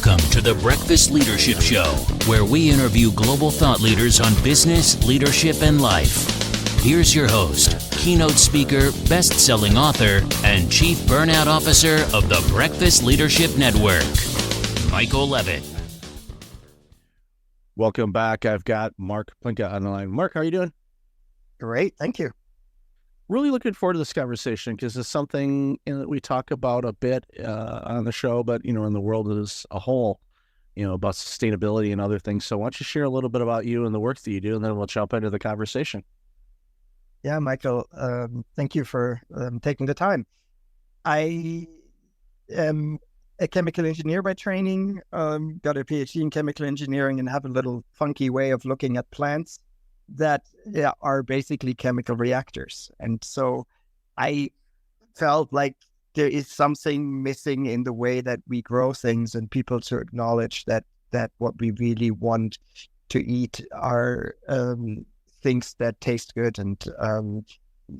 Welcome to the Breakfast Leadership Show, where we interview global thought leaders on business, leadership, and life. Here's your host, keynote speaker, best-selling author, and chief burnout officer of the Breakfast Leadership Network, Michael Levitt. Welcome back. I've got Marc Plinka on the line. Marc, how are you doing? Great, thank you. Really looking forward to this conversation because it's something that we talk about a bit on the show, but, in the world as a whole, about sustainability and other things. So why don't you share a little bit about you and the work that you do, and then we'll jump into the conversation. Yeah, Michael, thank you for taking the time. I am a chemical engineer by training, got a PhD in chemical engineering, and have a little funky way of looking at plants that are basically chemical reactors. And so I felt like there is something missing in the way that we grow things, and people to acknowledge that what we really want to eat are things that taste good and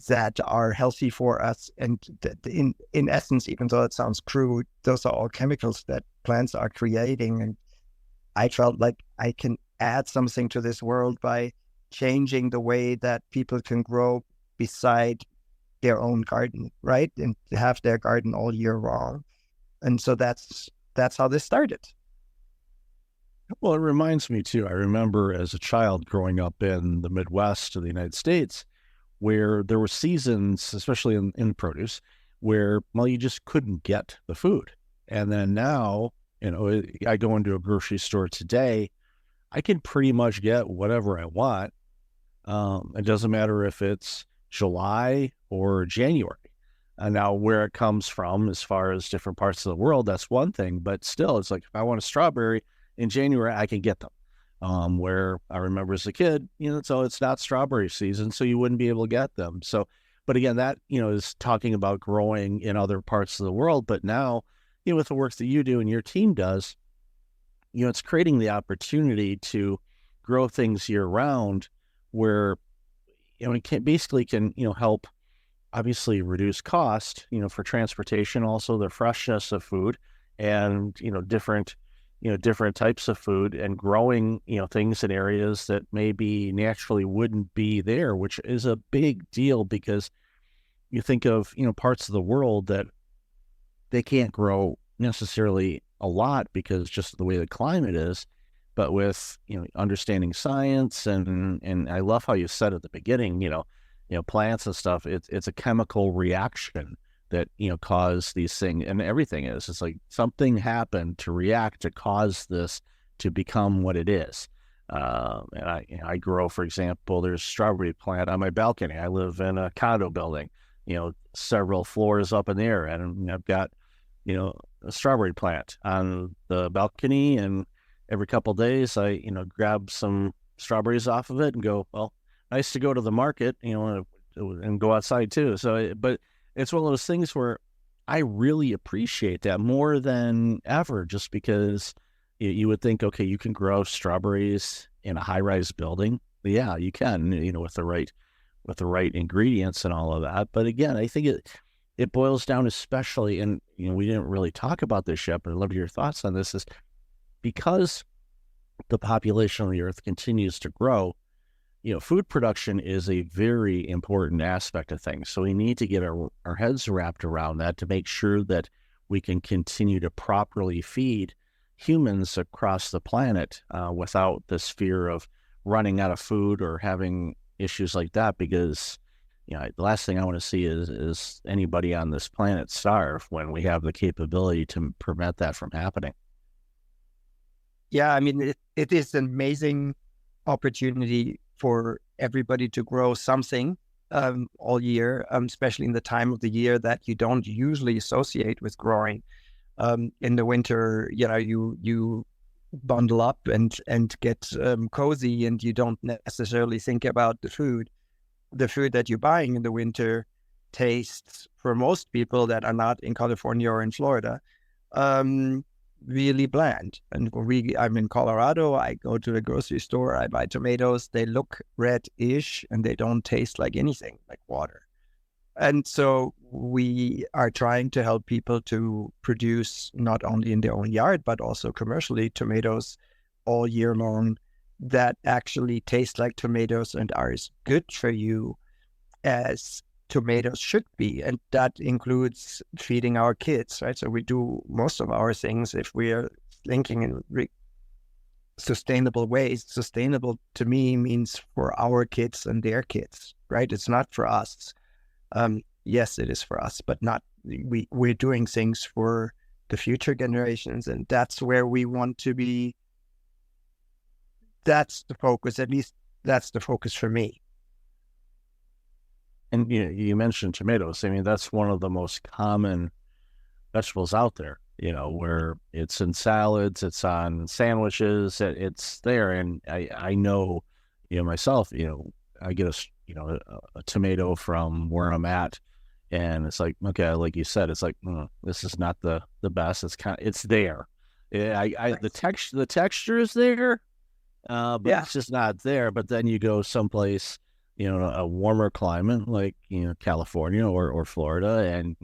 that are healthy for us. And that in essence, even though it sounds crude, those are all chemicals that plants are creating. And I felt like I can add something to this world by changing the way that people can grow beside their own garden, right? And have their garden all year long. And so that's how this started. Well, it reminds me too, I remember as a child growing up in the Midwest of the United States, where there were seasons, especially in produce, where, you just couldn't get the food. And then now, I go into a grocery store today, I can pretty much get whatever I want. It doesn't matter if it's July or January. And now where it comes from, as far as different parts of the world, that's one thing. But still, it's like if I want a strawberry in January, I can get them. Where I remember as a kid, so it's not strawberry season, so you wouldn't be able to get them. So, but again, that, is talking about growing in other parts of the world. But now, with the work that you do and your team does, it's creating the opportunity to grow things year round, where it can help obviously reduce cost for transportation, also the freshness of food, and different types of food, and growing things in areas that maybe naturally wouldn't be there, which is a big deal, because you think of parts of the world that they can't grow necessarily a lot because just the way the climate is. But with, understanding science, and I love how you said at the beginning, plants and stuff, it's a chemical reaction that, cause these things, and everything is. It's like something happened to react to cause this to become what it is. And I grow, for example, there's a strawberry plant on my balcony. I live in a condo building, several floors up in the air, and I've got, a strawberry plant on the balcony, and every couple of days, I, grab some strawberries off of it and go, well, nice to go to the market, and go outside too. So, but it's one of those things where I really appreciate that more than ever, just because you would think, okay, you can grow strawberries in a high-rise building. Yeah, you can, with the right ingredients and all of that. But again, I think it boils down, especially, and, we didn't really talk about this yet, but I'd love your thoughts on this, is because the population of the earth continues to grow, food production is a very important aspect of things. So we need to get our heads wrapped around that to make sure that we can continue to properly feed humans across the planet without this fear of running out of food or having issues like that. Because, the last thing I want to see is anybody on this planet starve, when we have the capability to prevent that from happening. Yeah, I mean, it is an amazing opportunity for everybody to grow something all year, especially in the time of the year that you don't usually associate with growing. In the winter, you bundle up and get cozy, and you don't necessarily think about the food. The food that you're buying in the winter tastes, for most people that are not in California or in Florida, really bland. And I'm in Colorado, I go to the grocery store, I buy tomatoes, they look red-ish and they don't taste like anything, like water. And so we are trying to help people to produce not only in their own yard, but also commercially tomatoes all year long that actually taste like tomatoes and are as good for you as tomatoes should be. And that includes feeding our kids, right? So we do most of our things, if we are thinking in sustainable ways. Sustainable to me means for our kids and their kids, right? It's not for us. Yes, it is for us, but not, we're doing things for the future generations. And that's where we want to be. That's the focus. At least that's the focus for me. And you mentioned tomatoes. I mean, that's one of the most common vegetables out there, where it's in salads, it's on sandwiches, it's there. And I know, myself, I get a tomato from where I'm at, and it's like, okay, like you said, it's like, this is not the best. It's there. The texture is there, but it's just not there. But then you go someplace, a warmer climate like, California or Florida, and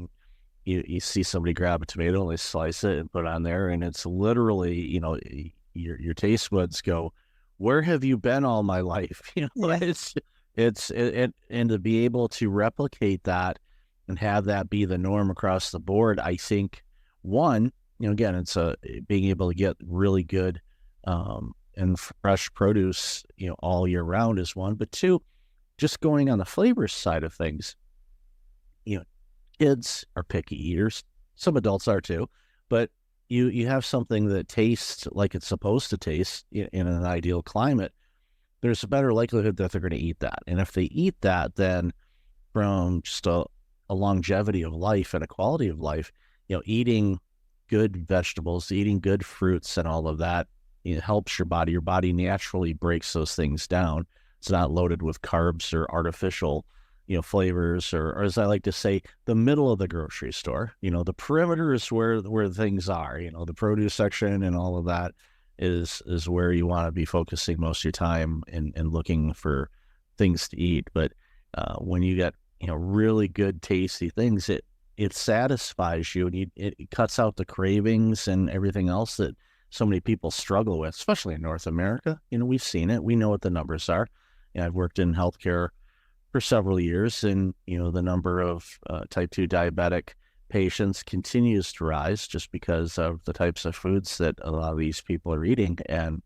you see somebody grab a tomato and they slice it and put it on there, and it's literally, your taste buds go, where have you been all my life? It's and to be able to replicate that and have that be the norm across the board, I think, one, again, it's being able to get really good and fresh produce, all year round is one, but two, just going on the flavor side of things, kids are picky eaters. Some adults are too, but you have something that tastes like it's supposed to taste in an ideal climate. There's a better likelihood that they're going to eat that. And if they eat that, then from just a longevity of life and a quality of life, eating good vegetables, eating good fruits and all of that, it helps your body. Your body naturally breaks those things down. It's not loaded with carbs or artificial, flavors, or as I like to say, the middle of the grocery store. The perimeter is where things are. The produce section and all of that is where you want to be focusing most of your time and looking for things to eat. But when you get really good, tasty things, it satisfies you, and it cuts out the cravings and everything else that so many people struggle with, especially in North America. We've seen it. We know what the numbers are. I've worked in healthcare for several years, and the number of type 2 diabetic patients continues to rise just because of the types of foods that a lot of these people are eating. And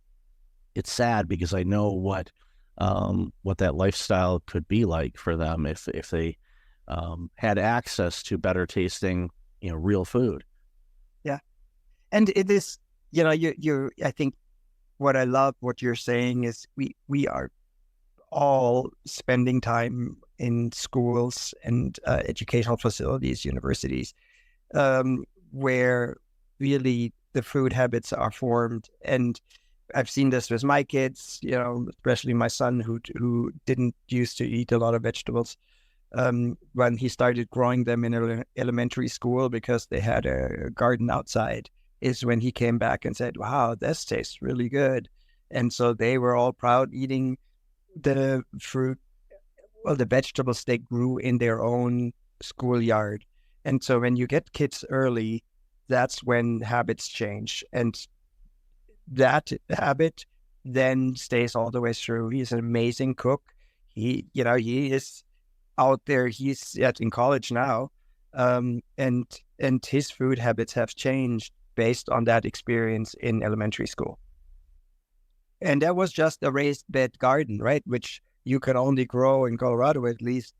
it's sad because I know what that lifestyle could be like for them if they had access to better tasting, real food. Yeah. And it is, I think what I love what you're saying is we are all spending time in schools and educational facilities, universities, where really the food habits are formed. And I've seen this with my kids, especially my son who didn't used to eat a lot of vegetables. When he started growing them in elementary school because they had a garden outside, is when he came back and said, wow, this tastes really good. And so they were all proud eating the fruit, the vegetables they grew in their own schoolyard. And so when you get kids early, that's when habits change. And that habit then stays all the way through. He's an amazing cook. He is out there. He's in college now. And his food habits have changed based on that experience in elementary school. And that was just a raised bed garden, right? Which you can only grow in Colorado, at least.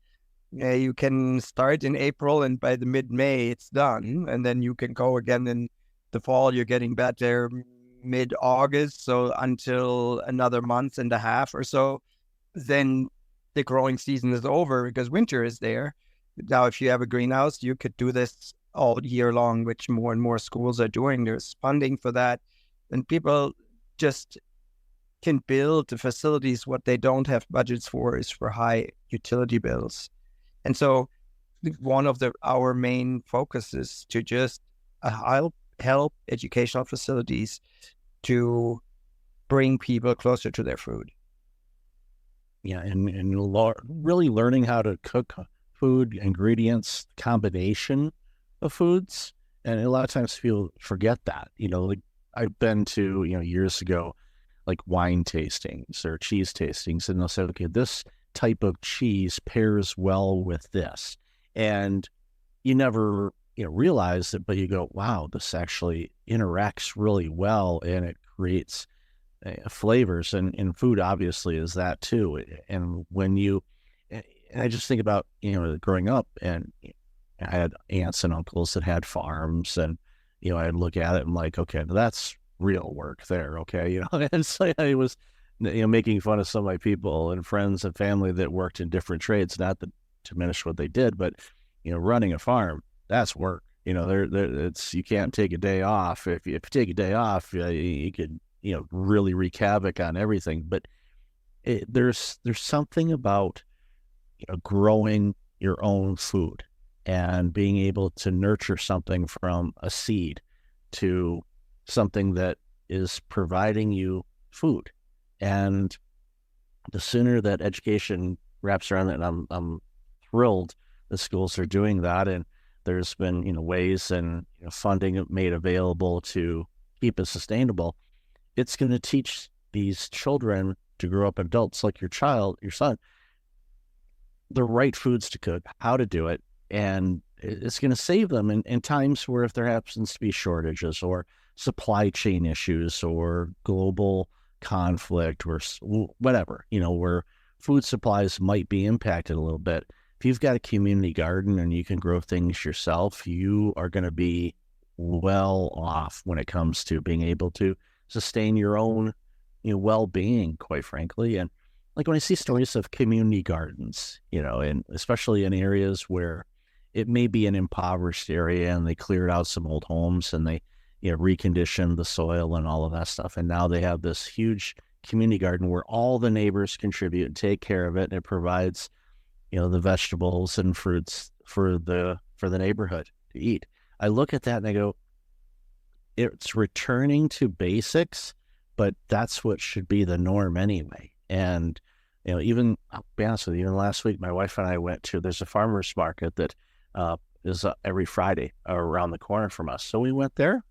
You can start in April, and by the mid-May, it's done. And then you can go again in the fall. You're getting back there mid-August, so until another month and a half or so. Then the growing season is over because winter is there. Now, if you have a greenhouse, you could do this all year long, which more and more schools are doing. There's funding for that. And people just can build the facilities. What they don't have budgets for is for high utility bills. And so one of our main focus is to just help educational facilities to bring people closer to their food. Yeah, and really learning how to cook food, ingredients, combination of foods. And a lot of times people forget that, like I've been to, years ago, like wine tastings or cheese tastings, and they'll say, okay, this type of cheese pairs well with this. And you never, realize it, but you go, wow, this actually interacts really well and it creates flavors. And food obviously is that too. And when you, and I just think about, growing up, and I had aunts and uncles that had farms, and, I'd look at it and like, okay, that's real work there. Okay. And so I was, making fun of some of my people and friends and family that worked in different trades, not to diminish what they did, but, running a farm, that's work. It's, you can't take a day off. If you take a day off, you could, really wreak havoc on everything. But there's something about, growing your own food and being able to nurture something from a seed to something that is providing you food. And the sooner that education wraps around it, and I'm thrilled the schools are doing that. And there's been, ways and funding made available to keep it sustainable. It's going to teach these children to grow up adults like your son, the right foods to cook, how to do it. And it's going to save them in times where if there happens to be shortages or supply chain issues or global conflict or whatever, where food supplies might be impacted a little bit. If you've got a community garden and you can grow things yourself, you are going to be well off when it comes to being able to sustain your own, well-being, quite frankly. And like when I see stories of community gardens, and especially in areas where it may be an impoverished area and they cleared out some old homes and they, reconditioned the soil and all of that stuff. And now they have this huge community garden where all the neighbors contribute and take care of it. And it provides, the vegetables and fruits for the neighborhood to eat. I look at that and I go, it's returning to basics, but that's what should be the norm anyway. And, even, I'll be honest with you, even last week, my wife and I went to, there's a farmer's market that is every Friday around the corner from us. So we went there,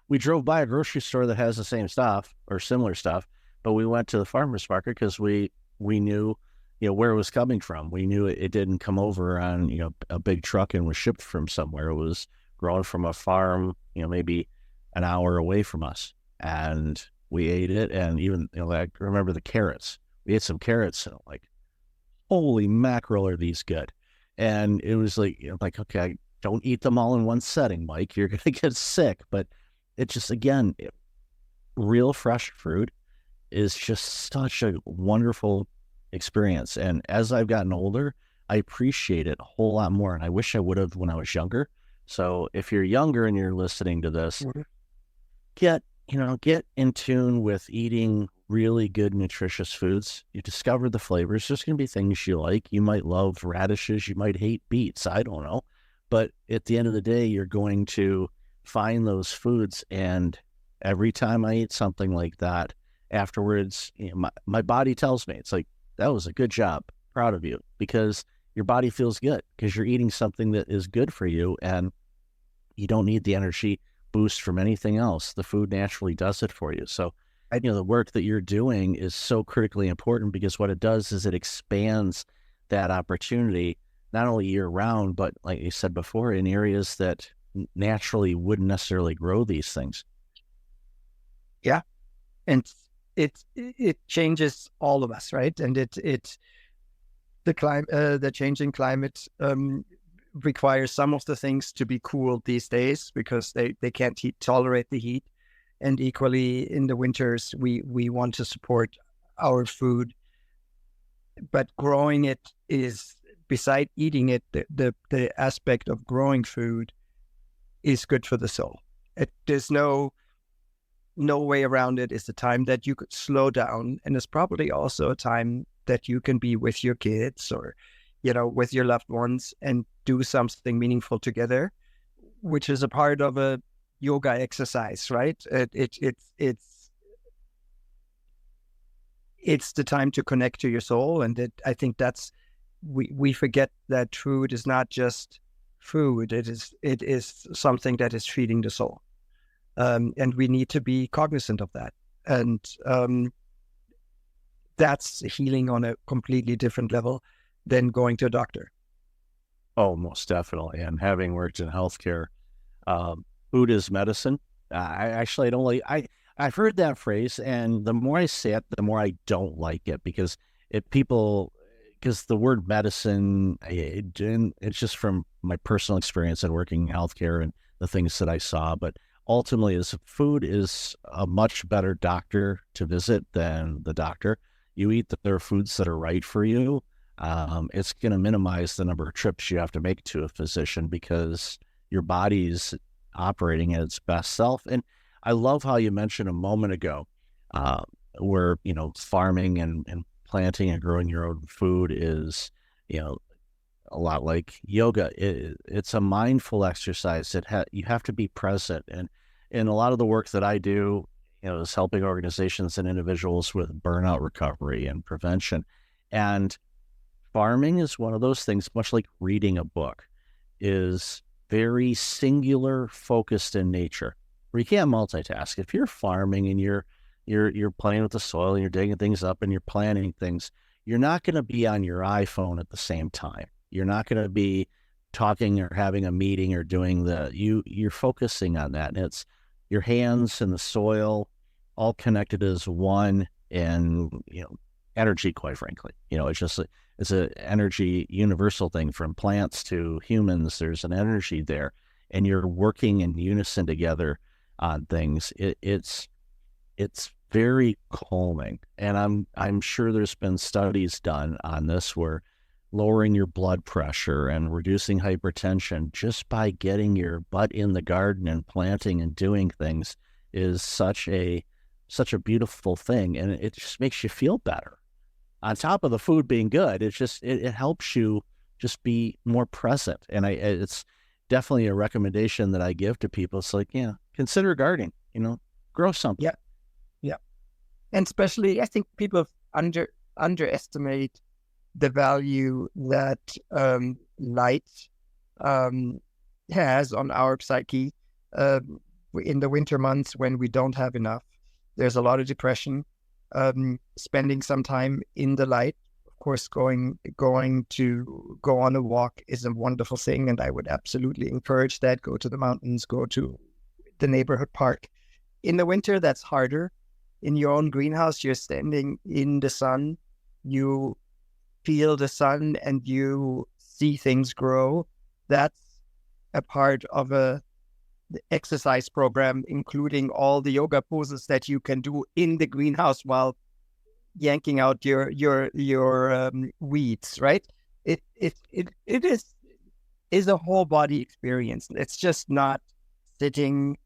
we drove by a grocery store that has the same stuff or similar stuff, but we went to the farmer's market because we knew, where it was coming from. We knew it didn't come over on, a big truck and was shipped from somewhere. It was grown from a farm, maybe an hour away from us. And we ate it. And even, I remember the carrots. We ate some carrots and like, holy mackerel, are these good? And it was like, okay, don't eat them all in one setting, Mike. You're going to get sick. But it's just, again, real fresh fruit is just such a wonderful experience. And as I've gotten older, I appreciate it a whole lot more. And I wish I would have when I was younger. So if you're younger and you're listening to this, get in tune with eating really good, nutritious foods. You discover the flavors. There's going to be things you like. You might love radishes. You might hate beets. I don't know. But at the end of the day, you're going to find those foods. And every time I eat something like that, afterwards, my body tells me, it's like, that was a good job. Proud of you. Because your body feels good because you're eating something that is good for you and you don't need the energy boost from anything else. The food naturally does it for you. So, the work that you're doing is so critically important because what it does is it expands that opportunity, not only year round, but like you said before, in areas that naturally wouldn't necessarily grow these things. Yeah. And it changes all of us, right? And the changing climate requires some of the things to be cooled these days because they can't tolerate the heat. And equally in the winters, we want to support our food, but growing it is, beside eating it, the aspect of growing food is good for the soul. There's no way around it. It's a time that you could slow down, and it's probably also a time that you can be with your kids or, with your loved ones and do something meaningful together, which is a part of a yoga exercise, right? It's the time to connect to your soul, and I think that's we forget that food is not just food. It is something that is feeding the soul, and we need to be cognizant of that. And that's healing on a completely different level than going to a doctor. Oh, most definitely. And having worked in healthcare, food is medicine. I don't like, I've heard that phrase, and the more I say it, the more I don't like it, because because the word medicine, it's just from my personal experience in working in healthcare and the things that I saw. But ultimately, food is a much better doctor to visit than the doctor. You eat their foods that are right for you. It's going to minimize the number of trips you have to make to a physician, because your body's operating at its best self. And I love how you mentioned a moment ago, where, farming and planting and growing your own food is, a lot like yoga. It's a mindful exercise. You have to be present. And in a lot of the work that I do, is helping organizations and individuals with burnout recovery and prevention. And farming is one of those things, much like reading a book, is very singular, focused in nature, where you can't multitask. If you're farming and you're playing with the soil and you're digging things up and you're planting things, you're not going to be on your iPhone at the same time. You're not going to be talking or having a meeting or doing you're focusing on that. And it's your hands and the soil all connected as one, and, energy, quite frankly. It's an energy universal thing from plants to humans. There's an energy there, and you're working in unison together on things. It's very calming, and I'm sure there's been studies done on this where lowering your blood pressure and reducing hypertension just by getting your butt in the garden and planting and doing things is such a beautiful thing, and it just makes you feel better. On top of the food being good, it helps you just be more present. And it's definitely a recommendation that I give to people. It's like, consider gardening, grow something. Yeah. Yeah. And especially, I think people underestimate the value that light has on our psyche. In the winter months when we don't have enough, there's a lot of depression. Spending some time in the light, of course, going to go on a walk is a wonderful thing, and I would absolutely encourage that. Go to the mountains, go to the neighborhood park. In the winter, that's harder. In your own greenhouse, you're standing in the sun, you feel the sun, and you see things grow. That's a part of the exercise program, including all the yoga poses that you can do in the greenhouse while yanking out your weeds. Right? It is a whole body experience. It's just not sitting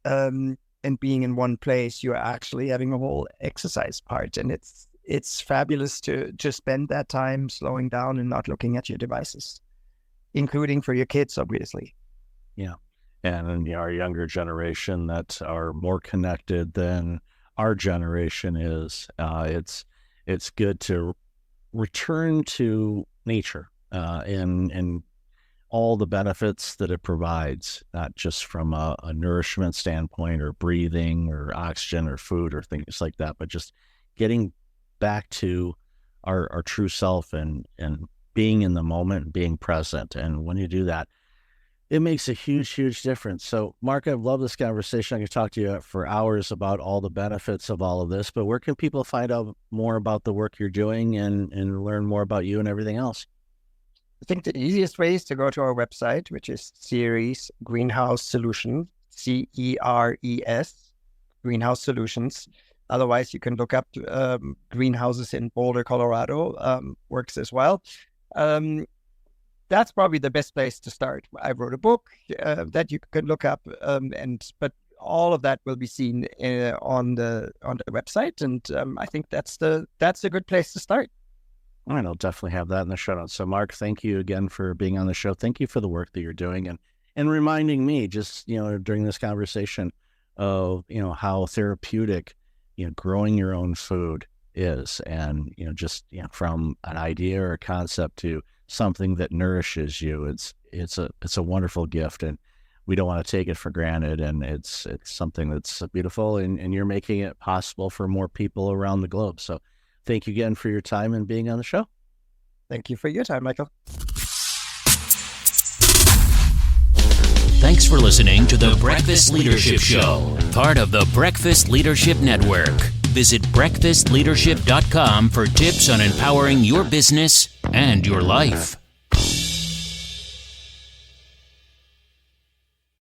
and being in one place. You're actually having a whole exercise part, and it's fabulous to spend that time slowing down and not looking at your devices, including for your kids, obviously. Yeah. And our younger generation that are more connected than our generation is, it's good to return to nature and all the benefits that it provides, not just from a nourishment standpoint or breathing or oxygen or food or things like that, but just getting back to our true self and being in the moment, being present. And when you do that, it makes a huge, huge difference. So, Marc, I've loved this conversation. I could talk to you for hours about all the benefits of all of this, but where can people find out more about the work you're doing and learn more about you and everything else? I think the easiest way is to go to our website, which is Ceres Greenhouse Solutions, CERES, Greenhouse Solutions. Otherwise, you can look up greenhouses in Boulder, Colorado, works as well. That's probably the best place to start. I wrote a book that you can look up, but all of that will be seen on the website, and I think that's a good place to start. All right, I'll definitely have that in the show notes. So, Marc, thank you again for being on the show. Thank you for the work that you're doing and reminding me just, during this conversation of, how therapeutic, growing your own food is. And, just, from an idea or a concept to something that nourishes you, it's a wonderful gift, and we don't want to take it for granted. And it's something that's beautiful, and you're making it possible for more people around the globe. So thank you again for your time and being on the show. Thank you for your time, Michael. Thanks for listening to the Breakfast Leadership Show, part of the Breakfast Leadership Network. Visit breakfastleadership.com for tips on empowering your business and your life.